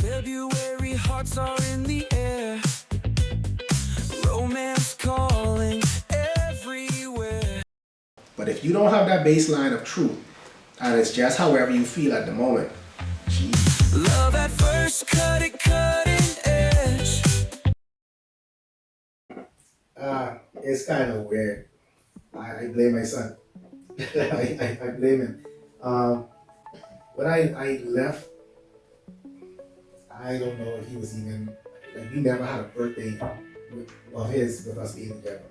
February hearts are in the air, romance calling everywhere. But if you don't have that baseline of truth, and it's just however you feel at the moment, Love at first cutting edge. it's kind of weird. I blame my son. I blame him. When I left, I don't know if he was even, like, we never had a birthday of his with us being together,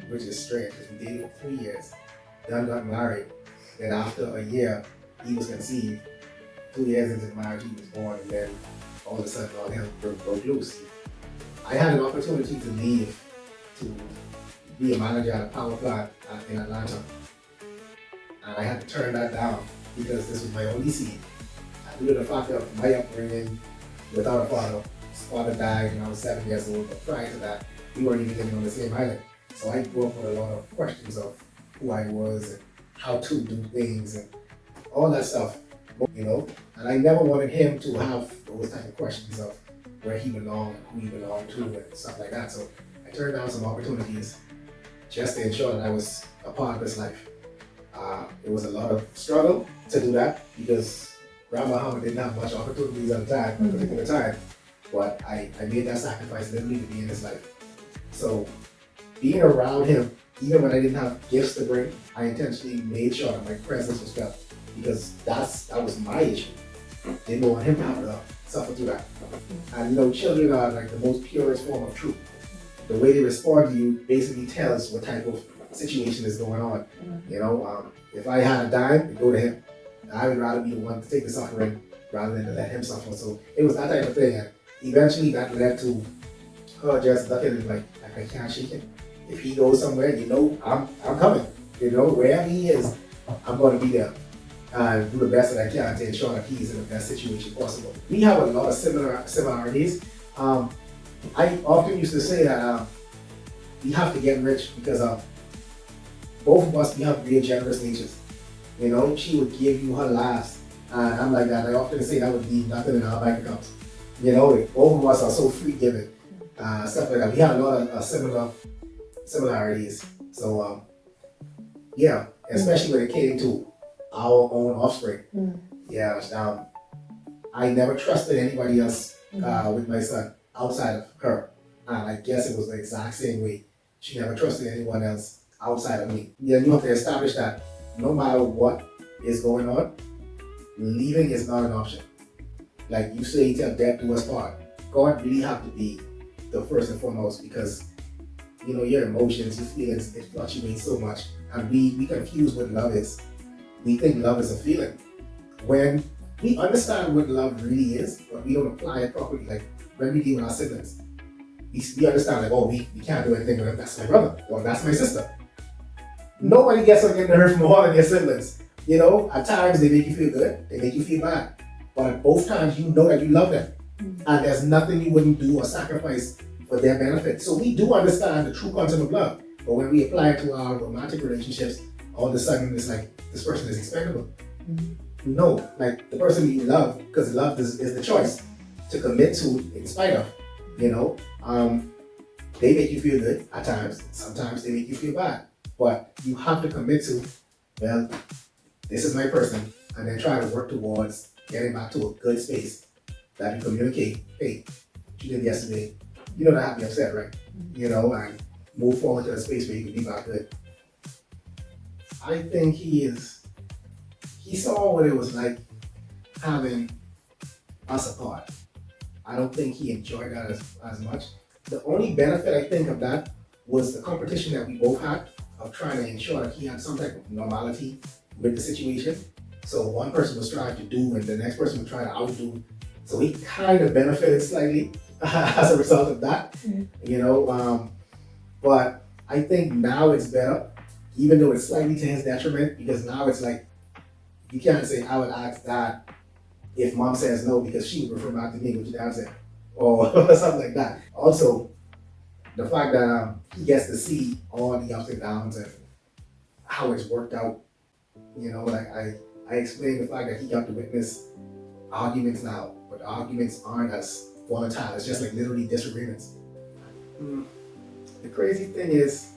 which is strange because we dated for 3 years, then got married, then after a year, he was conceived. 2 years into the marriage, he was born, and then all of a sudden, all hell broke loose. I had an opportunity to leave to be a manager at a power plant in Atlanta, and I had to turn that down because this was my only seed. Due to the fact of my upbringing without a father, his father died when I was 7 years old, but prior to that, we weren't even living on the same island. So I grew up with a lot of questions of who I was and how to do things and all that stuff, you know? And I never wanted him to have those type of questions of where he belonged and who he belonged to and stuff like that. So I turned down some opportunities just to ensure that I was a part of his life. It was a lot of struggle to do that because Grandma Howard didn't have much opportunities at the time, at a particular time. But I made that sacrifice literally to be in his life. So being around him, even when I didn't have gifts to bring, I intentionally made sure that my presence was felt because that was my issue. Didn't want him to have to suffer through that. And you know, children are like the most purest form of truth. The way they respond to you basically tells what type of situation is going on. You know, if I had a dime, it'd go to him. I would rather be the one to take the suffering rather than to let him suffer. So it was that type of thing. And eventually that led to her just looking at him like I can't shake him. If he goes somewhere, you know, I'm coming. You know, wherever he is, I'm going to be there and do the best that I can to ensure that he's in the best situation possible. We have a lot of similarities. I often used to say that we have to get rich because both of us, we have real generous natures. You know, she would give you her last. And I'm like that. I often say that would be nothing in our bank accounts. You know, if both of us are so free giving, stuff like that. We have a lot of similarities. So, yeah, especially when it came to our own offspring. Yeah, I never trusted anybody else with my son outside of her. And I guess it was the exact same way. She never trusted anyone else outside of me. Yeah, you have to establish that no matter what is going on, leaving is not an option. Like you say, till death do us part. God really have to be the first and foremost because, you know, your emotions, your feelings, it fluctuates so much. And we confuse what love is. We think love is a feeling. When we understand what love really is, but we don't apply it properly, like when we deal with our siblings, we understand like, oh, we can't do anything with them. That's my brother, or that's my sister. Nobody gets something to hurt from all of their siblings. You know, at times they make you feel good, they make you feel bad. But at both times you know that you love them. And there's nothing you wouldn't do or sacrifice for their benefit. So we do understand the true concept of love. But when we apply it to our romantic relationships, all of a sudden it's like, this person is expendable. No, like the person you love, because love is the choice to commit to in spite of, you know. They make you feel good at times. Sometimes they make you feel bad. But you have to commit to, well, this is my person, and then try to work towards getting back to a good space that you communicate, hey, what you did yesterday, you don't have to be upset, right? You know, and move forward to a space where you can be back good. I think he saw what it was like having us apart. I don't think he enjoyed that as much. The only benefit I think of that was the competition that we both had of trying to ensure that he had some type of normality with the situation. So one person was trying to do and the next person was trying to outdo. So he kind of benefited slightly as a result of that, you know. But I think now it's better, even though it's slightly to his detriment, because now it's like, you can't say, I would ask Dad if Mom says no because she would refer back to me what your dad said, or something like that. Also, the fact that he gets to see all the ups and downs and how it's worked out, you know, like I explained the fact that he got to witness arguments now but the arguments aren't as volatile. It's just like literally disagreements. The crazy thing is,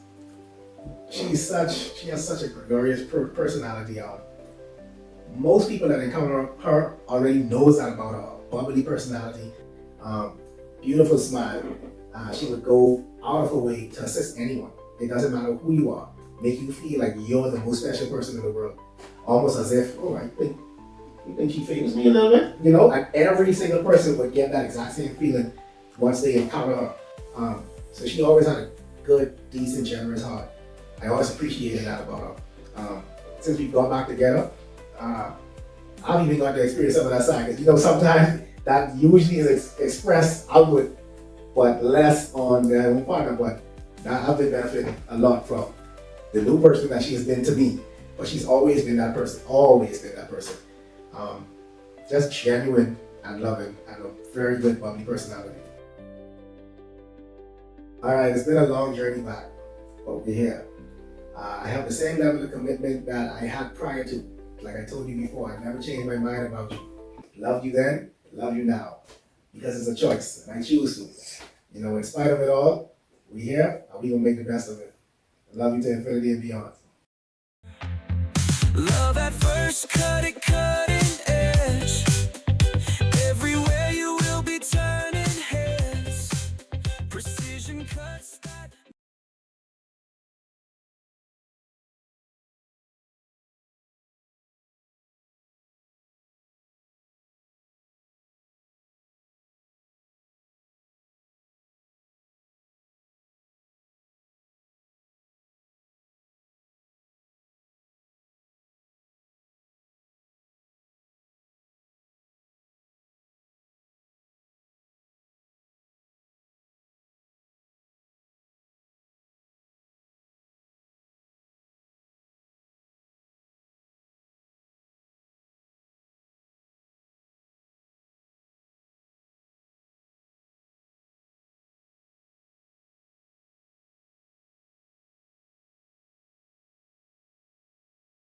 she has such a gregarious personality. Most people that encounter her already knows that about her. Bubbly personality, beautiful smile. She would go out of her way to assist anyone. It doesn't matter who you are. Make you feel like you're the most special person in the world. Almost as if, oh, you think she favors me a little bit? You know, and every single person would get that exact same feeling once they encounter her. So she always had a good, decent, generous heart. I always appreciated that about her. Since we've gone back together, I've even got to experience some of that side. Because, you know, sometimes that usually is expressed outward, but less on their own partner. But I've been benefiting a lot from the new person that she has been to me. But she's always been that person, just genuine and loving and a very good bubbly personality. Alright, it's been a long journey back, but we're here. I have the same level of commitment that I had prior to. Like I told you before, I never changed my mind about you. Loved you then, love you now. Because it's a choice, and I choose to. You know, in spite of it all, we're here, and we're going to make the best of it. I love you to infinity and beyond. Love at first, cut it,